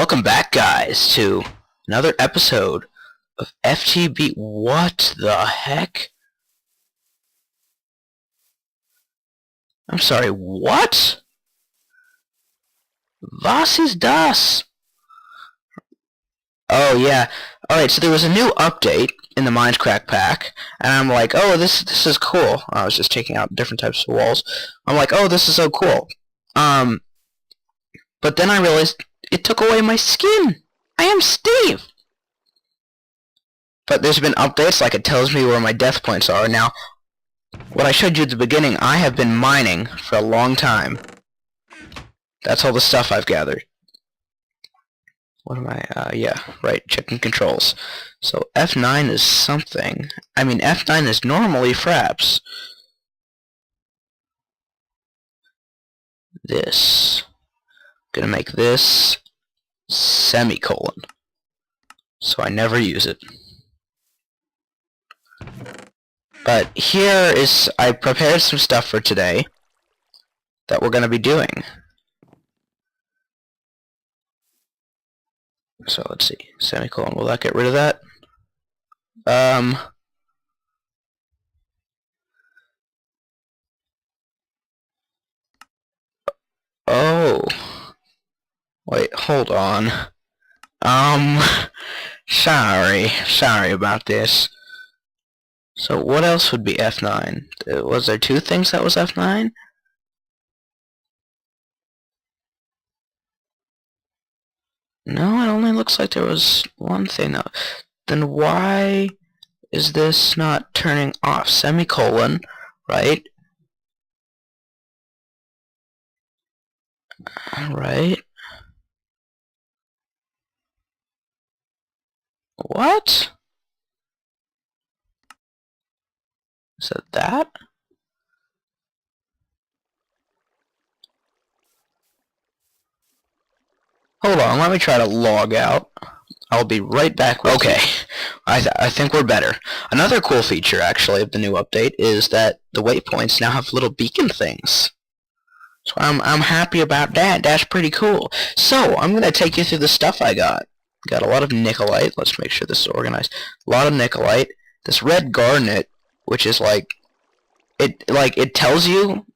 Welcome back, guys, to another episode of FTB. What the heck? I'm sorry, what? Was ist das? Oh, yeah. Alright, so there was a new update in the Minecraft pack, and I'm like, oh, this is cool. I was just taking out different types of walls. I'm like, oh, this is so cool. But then I realized it took away my skin. I am Steve. But there's been updates, like it tells me where my death points are. Now, what I showed you at the beginning, I have been mining for a long time. That's all the stuff I've gathered. What am I, yeah, right, checking controls. So F9 is something. I mean, F9 is normally fraps. This. I'm gonna make this semicolon. So I never use it. But here is, I prepared some stuff for today that we're gonna be doing. So let's see, semicolon, will that get rid of that? Oh. Wait, hold on. Sorry about this. So what else would be F9? Was there two things that was F9? No, it only looks like there was one thing. Then why is this not turning off? Semicolon, right? Right. What? Is it that? Hold on, let me try to log out. I'll be right back with you. Okay, I think we're better. Another cool feature, actually, of the new update is that the waypoints now have little beacon things. So I'm happy about that. That's pretty cool. So, I'm going to take you through the stuff I got. Got a lot of Nikolite. Let's make sure this is organized. A lot of Nikolite. This red garnet, which is like it tells you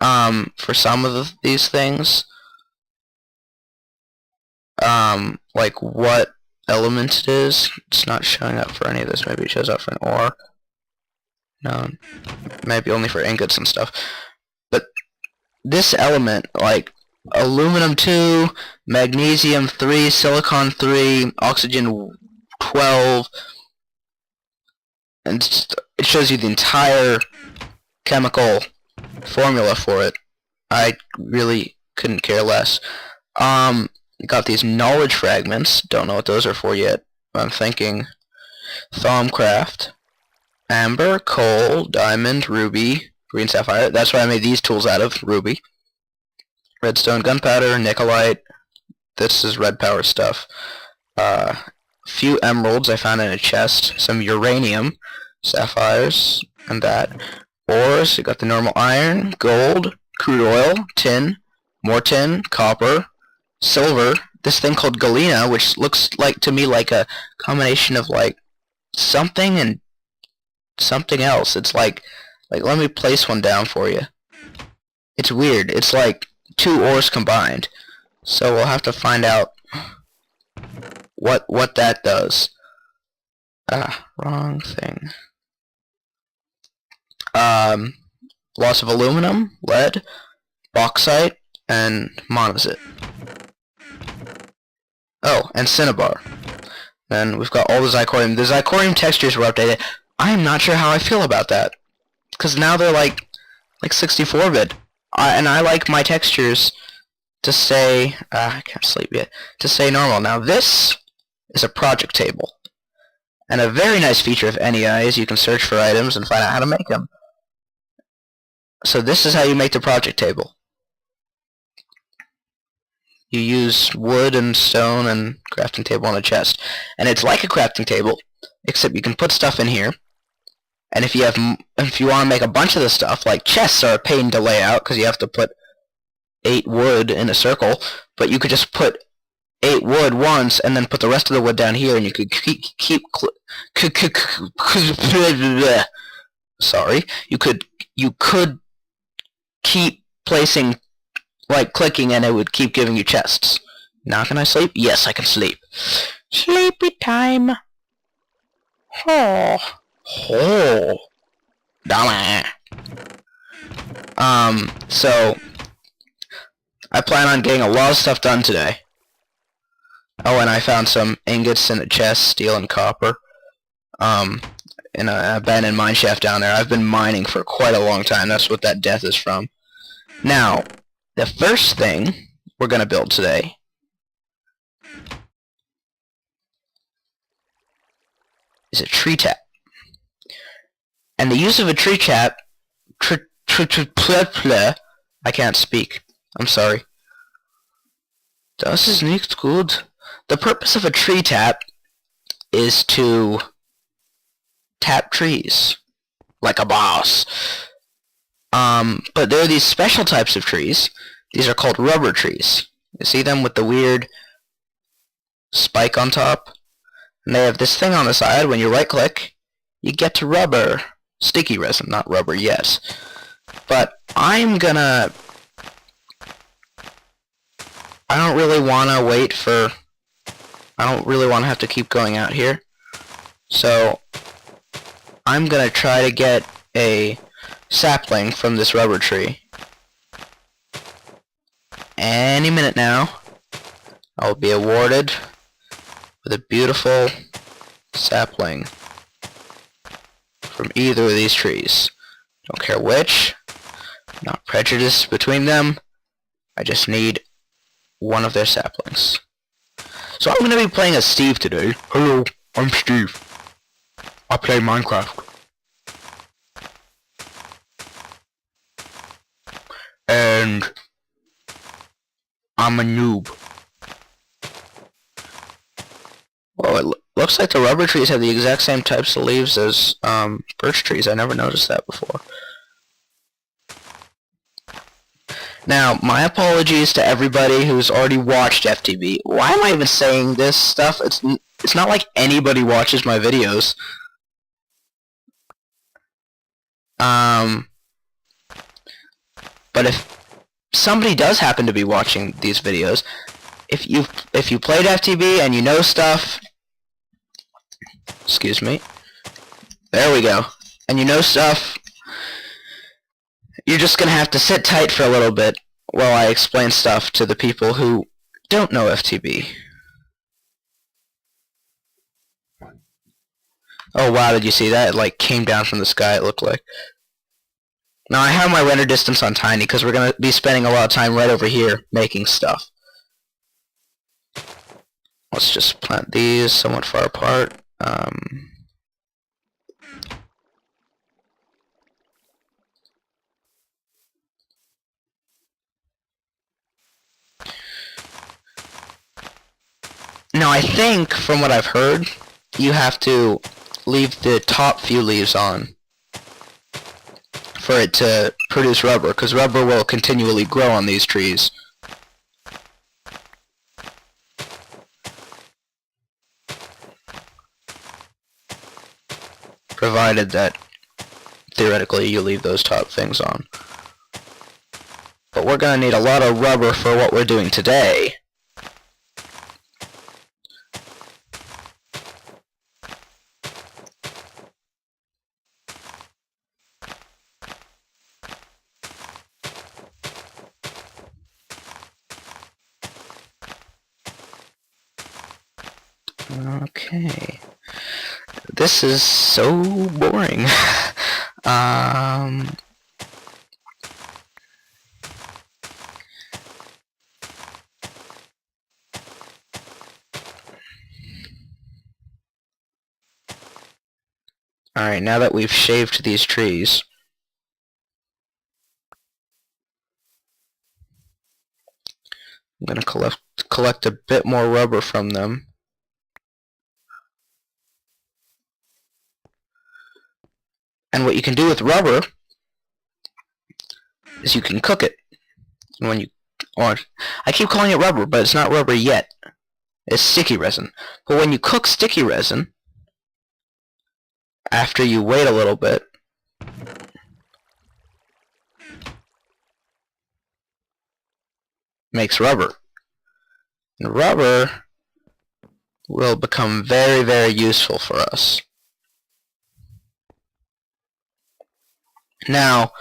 for some of these things like what element it is. It's not showing up for any of this. Maybe it shows up for an ore. No, maybe only for ingots and stuff. But this element, like aluminum 2, magnesium 3, silicon 3, oxygen 12, and it shows you the entire chemical formula for it. I really couldn't care less. Got these knowledge fragments. Don't know what those are for yet. I'm thinking Thaumcraft, amber, coal, diamond, ruby, green sapphire. That's what I made these tools out of. Ruby, redstone, gunpowder, nikolite. This is red power stuff. Few emeralds I found in a chest. Some uranium, sapphires, and that. Ores. You got the normal iron, gold, crude oil, tin, more tin, copper, silver, this thing called galena, which looks like to me like a combination of like something and something else. It's like let me place one down for you. It's weird. It's like two ores combined. So we'll have to find out what that does. Wrong thing. Loss of aluminum, lead, bauxite, and monazite. Oh, and cinnabar. Then we've got all the zirconium. The zirconium textures were updated. I am not sure how I feel about that, because now they're like 64-bit, and I like my textures to stay. I can't sleep yet. To stay normal. Now this is a project table, and a very nice feature of NEI is you can search for items and find out how to make them. So this is how you make the project table. You use wood and stone and crafting table on a chest. And it's like a crafting table, except you can put stuff in here. And if you want to make a bunch of the stuff, like chests are a pain to lay out because you have to put 8 wood in a circle, but you could just put 8 wood once, and then put the rest of the wood down here, and you could sorry, you could keep placing, like, clicking, and it would keep giving you chests. Now can I sleep? Yes, I can sleep. Sleepy time. Oh. Oh. Dollar. So I plan on getting a lot of stuff done today. Oh, and I found some ingots in a chest, steel and copper. In an abandoned mine shaft down there. I've been mining for quite a long time. That's what that death is from. Now, the first thing we're gonna build today is a tree tap. And the use of a tree tap, I can't speak. I'm sorry. Das ist nicht gut. The purpose of a tree tap is to tap trees like a boss. But there are these special types of trees. These are called rubber trees. You see them with the weird spike on top? And they have this thing on the side. When you right click, you get to rubber. Sticky resin, not rubber, yes. But I don't really want to have to keep going out here. So I'm gonna try to get a sapling from this rubber tree. Any minute now, I'll be awarded with a beautiful sapling from either of these trees. Don't care which. Not prejudiced between them. I just need one of their saplings. So I'm gonna be playing as Steve today. Hello, I'm Steve. I play Minecraft. And I'm a noob. Well, it looks like the rubber trees have the exact same types of leaves as birch trees. I never noticed that before. Now, my apologies to everybody who's already watched FTB. Why am I even saying this stuff? It's not like anybody watches my videos. But if somebody does happen to be watching these videos, if you played FTB and you know stuff, excuse me, there we go, and you know stuff, you're just gonna have to sit tight for a little bit while I explain stuff to the people who don't know FTB. Oh wow, did you see that? It like came down from the sky, it looked like. Now I have my render distance on tiny because we're going to be spending a lot of time right over here making stuff. Let's just plant these somewhat far apart. Now I think, from what I've heard, you have to leave the top few leaves on for it to produce rubber, because rubber will continually grow on these trees. Provided that, theoretically, you leave those top things on. But we're going to need a lot of rubber for what we're doing today. Okay. This is so boring. Alright, now that we've shaved these trees, I'm going to collect a bit more rubber from them. And what you can do with rubber is you can cook it. When you, or I keep calling it rubber, but it's not rubber yet. is sticky resin. But when you cook sticky resin, after you wait a little bit, makes rubber. And rubber will become very, very useful for us. Now,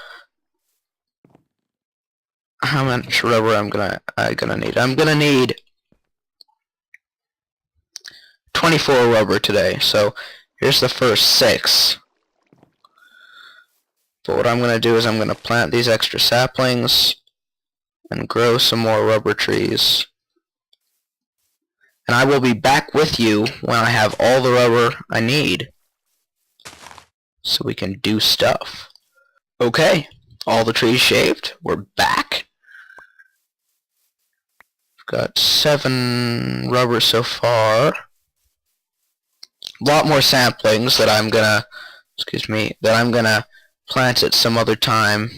how much rubber I'm gonna need? I'm gonna need 24 rubber today. So here's the first 6. But what I'm gonna do is I'm gonna plant these extra saplings and grow some more rubber trees. And I will be back with you when I have all the rubber I need so we can do stuff. Okay, all the trees shaved. We're back. We've got 7 rubber so far. A lot more saplings that I'm gonna, plant at some other time.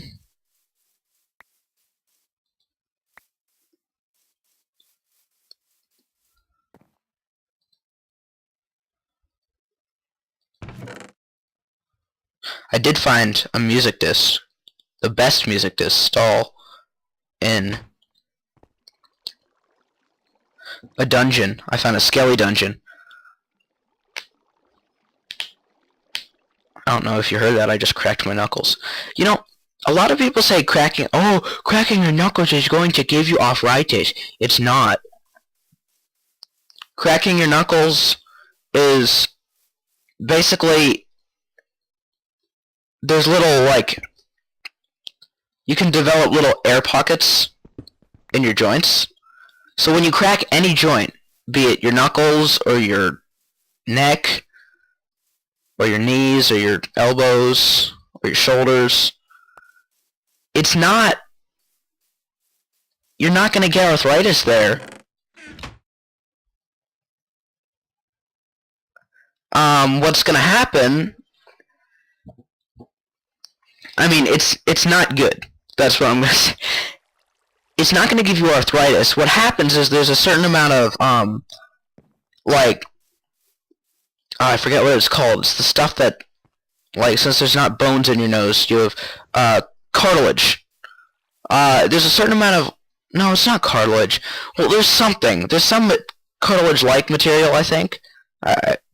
I did find a music disc, the best music disc stall in a dungeon. I found a skelly dungeon. I don't know if you heard that, I just cracked my knuckles. You know, a lot of people say cracking your knuckles is going to give you arthritis. It's not. Cracking your knuckles is basically, there's little, like, you can develop little air pockets in your joints. So when you crack any joint, be it your knuckles or your neck or your knees or your elbows or your shoulders, you're not going to get arthritis there. What's going to happen, I mean, it's not good. That's what I'm going to say. It's not going to give you arthritis. What happens is there's a certain amount of, I forget what it's called. It's the stuff that, like, since there's not bones in your nose, you have, cartilage. There's a certain amount of, no, it's not cartilage. Well, there's some cartilage-like material, I think.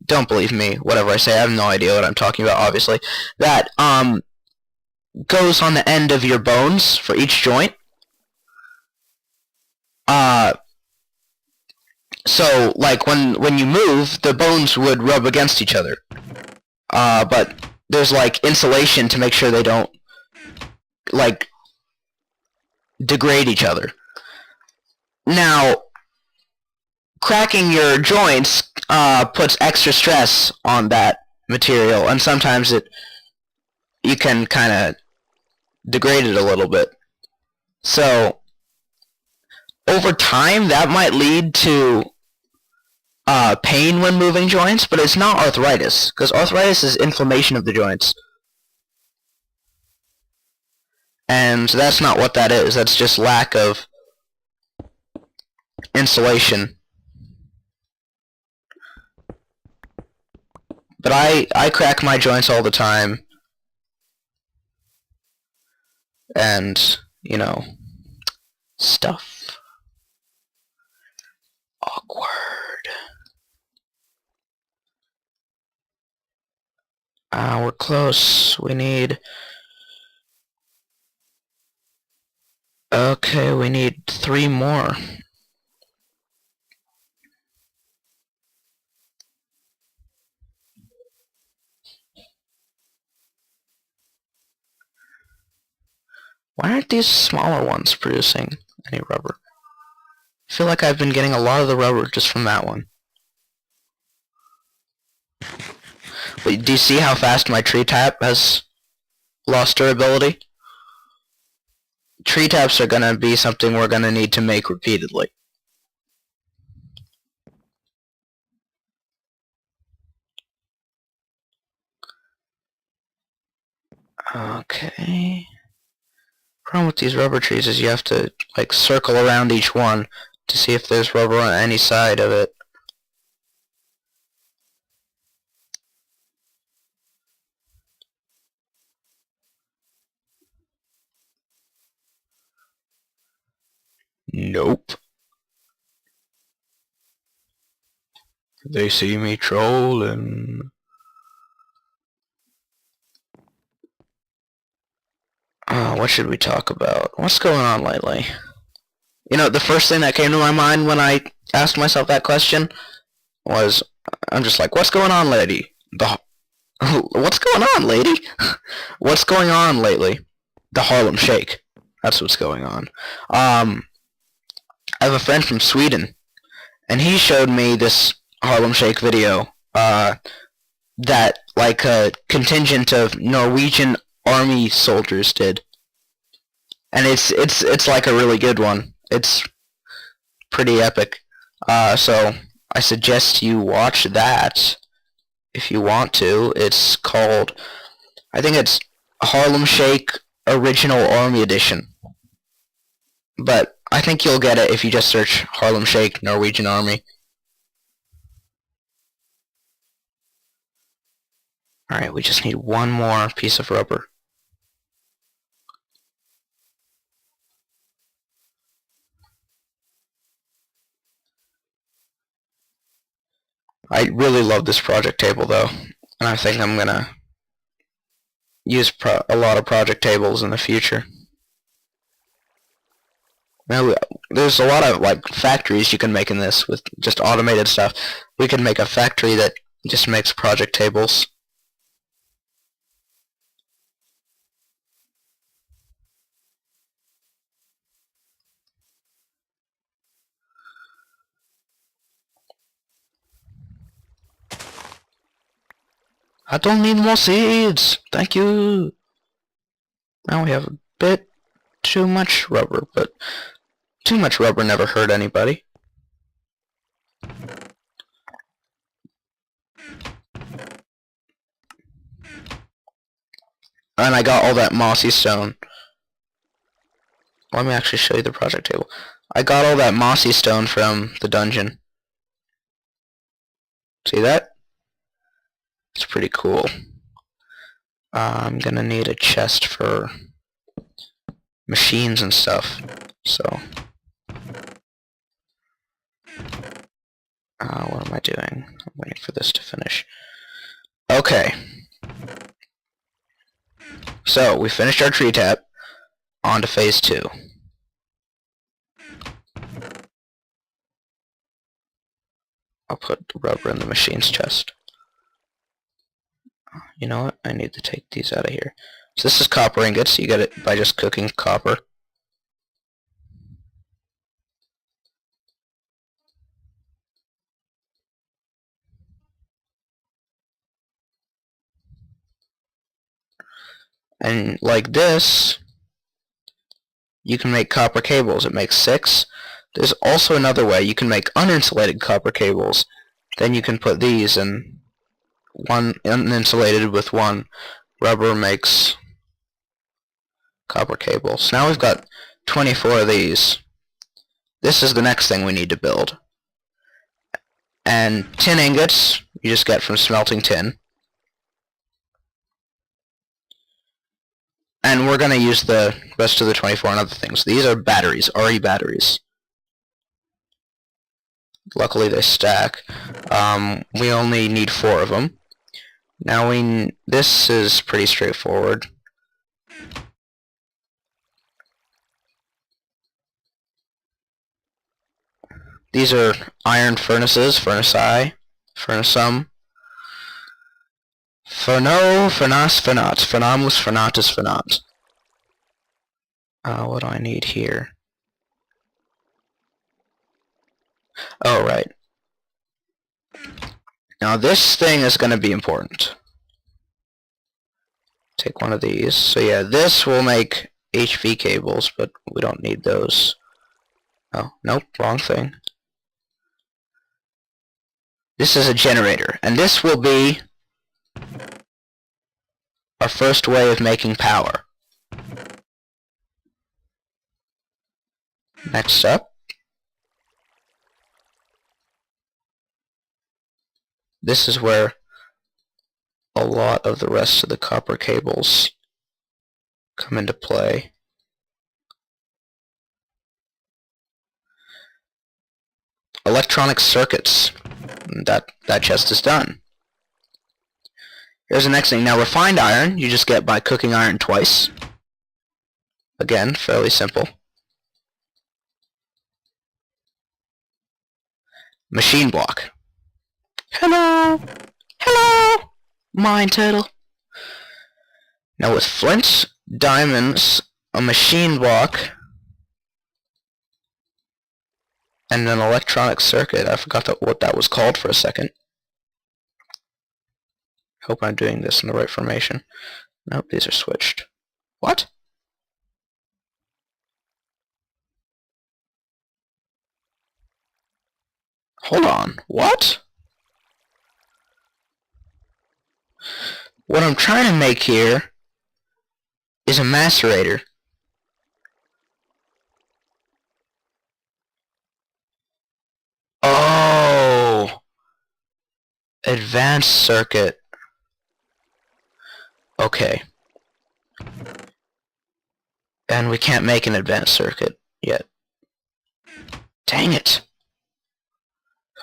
Don't believe me, whatever I say. I have no idea what I'm talking about, obviously. That, goes on the end of your bones for each joint. So, like, when you move, the bones would rub against each other. But there's, like, insulation to make sure they don't, like, degrade each other. Now, cracking your joints, puts extra stress on that material, and sometimes you can kind of degrade it a little bit. So, over time, that might lead to pain when moving joints, but it's not arthritis, because arthritis is inflammation of the joints. And that's not what that is. That's just lack of insulation. But I crack my joints all the time. And, you know, stuff. Awkward. We're close. We need... Okay, we need 3 more. Why aren't these smaller ones producing any rubber? I feel like I've been getting a lot of the rubber just from that one. Wait, do you see how fast my tree tap has lost durability? Tree taps are gonna be something we're gonna need to make repeatedly. Okay. Problem with these rubber trees is you have to, like, circle around each one to see if there's rubber on any side of it. Nope. They see me trolling. What should we talk about? What's going on lately? You know, the first thing that came to my mind when I asked myself that question was, I'm just like, what's going on, lady? What's going on, lady? What's going on lately? The Harlem Shake. That's what's going on. I have a friend from Sweden, and he showed me this Harlem Shake video that like a contingent of Norwegian army soldiers did, and it's like a really good one. It's pretty epic. So I suggest you watch that if you want to. It's called, I think it's Harlem Shake Original Army Edition. But I think you'll get it if you just search Harlem Shake Norwegian Army. Alright, we just need one more piece of rubber. I really love this project table though, and I think I'm gonna use a lot of project tables in the future. Now, there's a lot of like factories you can make in this with just automated stuff. We can make a factory that just makes project tables. I don't need more seeds! Thank you! Now we have a bit too much rubber, but too much rubber never hurt anybody. And I got all that mossy stone. Let me actually show you the project table. I got all that mossy stone from the dungeon. See that? It's pretty cool. I'm gonna need a chest for machines and stuff. So, what am I doing? I'm waiting for this to finish. Okay. So, we finished our tree tap. On to phase 2. I'll put the rubber in the machine's chest. You know what? I need to take these out of here. So this is copper ingots. You get it by just cooking copper. And like this, you can make copper cables. It makes 6. There's also another way. You can make uninsulated copper cables. Then you can put these in. One uninsulated with one rubber makes copper cables. Now we've got 24 of these. This is the next thing we need to build. And tin ingots you just get from smelting tin. And we're going to use the rest of the 24 on other things. These are batteries, RE batteries. Luckily they stack. We only need 4 of them. Now this is pretty straightforward. These are iron furnaces, furnaci, furnacum. Furno, furnace, furnat, furnamus, furnatus, furnat. What do I need here? Oh, right. Now this thing is going to be important. Take one of these. So yeah, this will make HV cables, but we don't need those. Oh, nope, wrong thing. This is a generator, and this will be our first way of making power. Next up, this is where a lot of the rest of the copper cables come into play. electronic circuits. That chest is done. Here's the next thing. Now, refined iron you just get by cooking iron twice. Again, fairly simple. Machine block. Hello! Hello! Mine turtle. Now with flint, diamonds, a machine block, and an electronic circuit. I forgot what that was called for a second. Hope I'm doing this in the right formation. Nope, these are switched. What? Hold on. What? What I'm trying to make here is a macerator. Oh! Advanced circuit. Okay. And we can't make an advanced circuit yet. Dang it!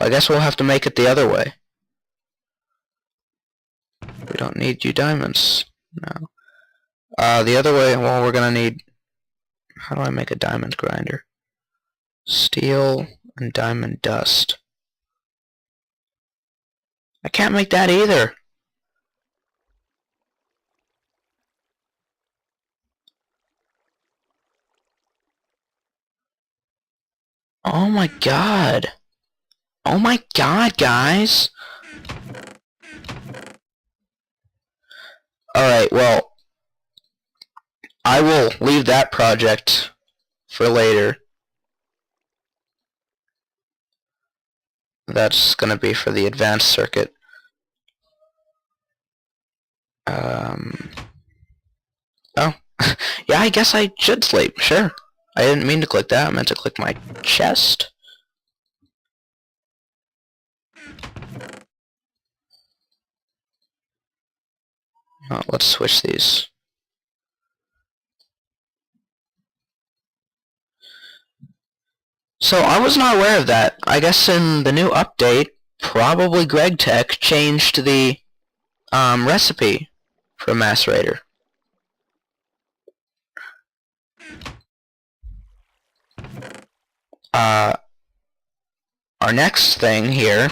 I guess we'll have to make it the other way. We don't need you diamonds. No. The other way, well, we're gonna need... How do I make a diamond grinder? Steel and diamond dust. I can't make that either. Oh my god. Oh my god, guys. Alright, well, I will leave that project for later. That's gonna be for the advanced circuit. Oh. Yeah, I guess I should sleep, sure. I didn't mean to click that, I meant to click my chest. Oh, let's switch these. So I was not aware of that. I guess in the new update, probably GregTech changed the recipe for a macerator. Our next thing here,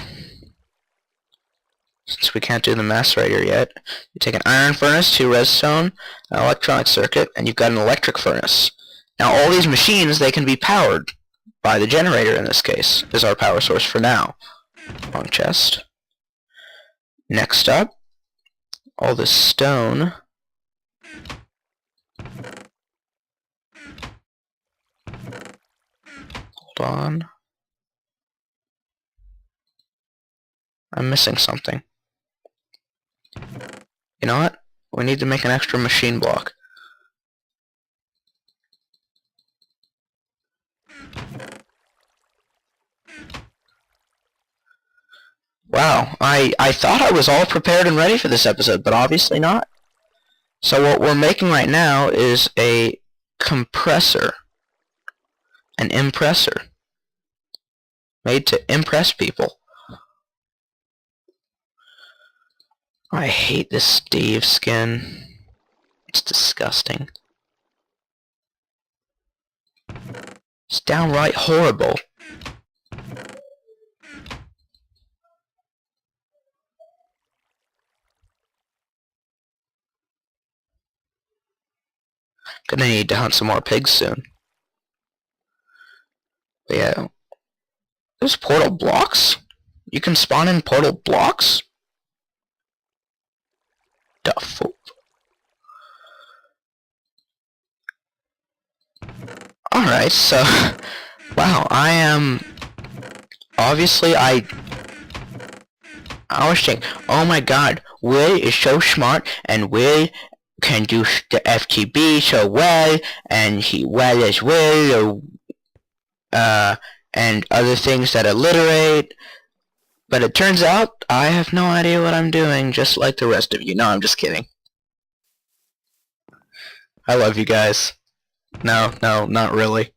since we can't do the macerator yet, you take an iron furnace, 2 redstone, an electronic circuit, and you've got an electric furnace. Now all these machines, they can be powered by the generator in this case, is our power source for now. Wrong chest. Next up, all this stone. Hold on. I'm missing something. You know what? We need to make an extra machine block. Wow, I thought I was all prepared and ready for this episode, but obviously not. So what we're making right now is a compressor. An impressor. Made to impress people. I hate this Steve skin. It's disgusting. It's downright horrible. Gonna need to hunt some more pigs soon. But yeah. There's portal blocks? You can spawn in portal blocks? The fuck? Alright, so... Wow, I am... Obviously, I was saying, oh my god, Will is so smart, and Will can do the FTB so well, and he well as well, and other things that alliterate. But it turns out, I have no idea what I'm doing, just like the rest of you. No, I'm just kidding. I love you guys. No, not really.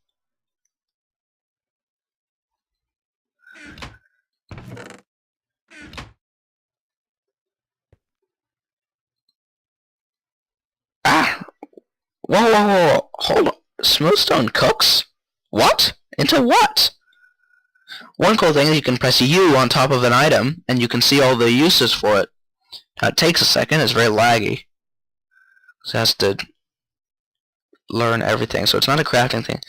Whoa, whoa, whoa, hold on. Smoothstone cooks? What? Into what? One cool thing is you can press U on top of an item, and you can see all the uses for it. Now, it takes a second, it's very laggy. So it has to learn everything, so it's not a crafting thing.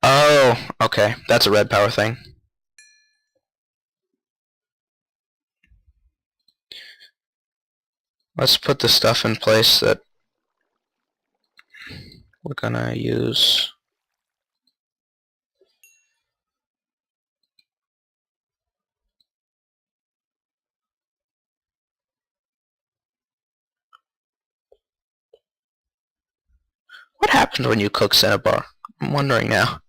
Oh, okay, that's a red power thing. Let's put the stuff in place that we're gonna use. What happens when you cook cinnabar? I'm wondering now.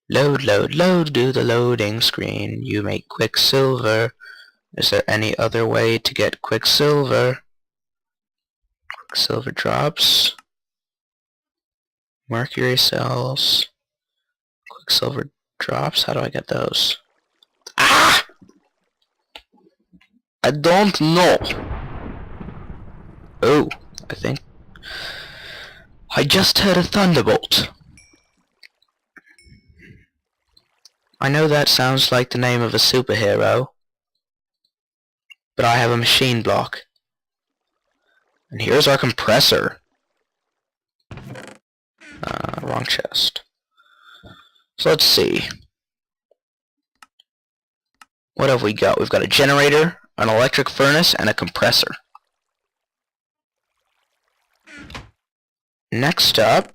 Load, load, load, do the loading screen. You make quicksilver. Is there any other way to get quicksilver? Quicksilver drops. Mercury cells. Quicksilver drops. How do I get those? Ah! I don't know. Oh, I think I just heard a thunderbolt. I know that sounds like the name of a superhero, but I have a machine block. And here's our compressor. Wrong chest. So let's see. What have we got? We've got a generator, an electric furnace, and a compressor. Next up,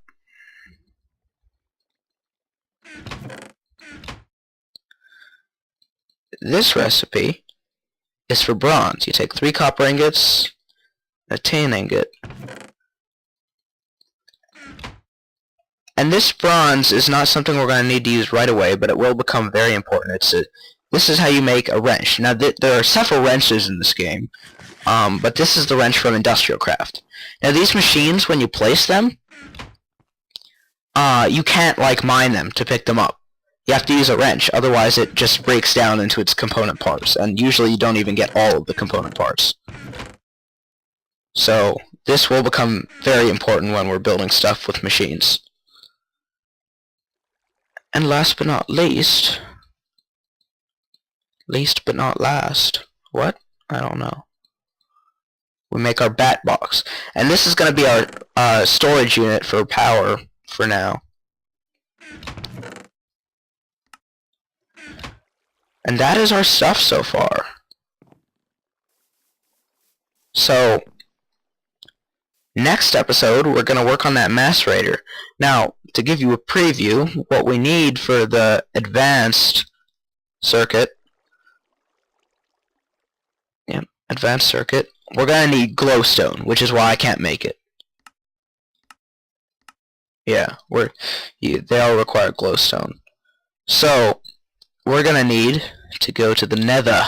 this recipe is for bronze. You take 3 copper ingots, a tin ingot. And this bronze is not something we're going to need to use right away, but it will become very important. This is how you make a wrench. Now, there are several wrenches in this game, but this is the wrench from Industrial Craft. Now, these machines, when you place them, you can't, like, mine them to pick them up. You have to use a wrench, otherwise it just breaks down into its component parts, and usually you don't even get all of the component parts. So, this will become very important when we're building stuff with machines. And last but not least but not last, what? I don't know. We make our bat box. And this is going to be our storage unit for power for now. And that is our stuff so far. So, next episode, we're going to work on that macerator. Now, to give you a preview, what we need for the advanced circuit, we're going to need glowstone, which is why I can't make it. Yeah, they all require glowstone. So, we're going to need to go to the nether.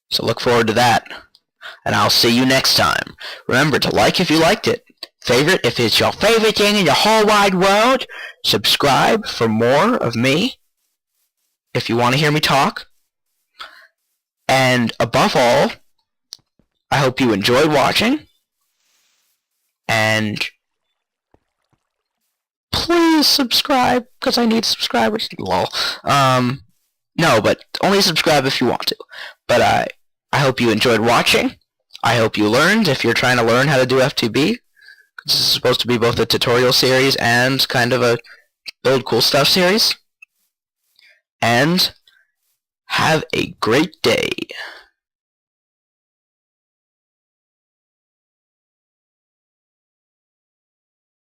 So look forward to that. And I'll see you next time. Remember to like if you liked it. Favorite if it's your favorite thing in the whole wide world. Subscribe for more of me if you want to hear me talk. And above all, I hope you enjoyed watching. And please subscribe, because I need subscribers. Lol. No, but only subscribe if you want to. But I hope you enjoyed watching. I hope you learned if you're trying to learn how to do FTB. This is supposed to be both a tutorial series and kind of a build cool stuff series. And have a great day.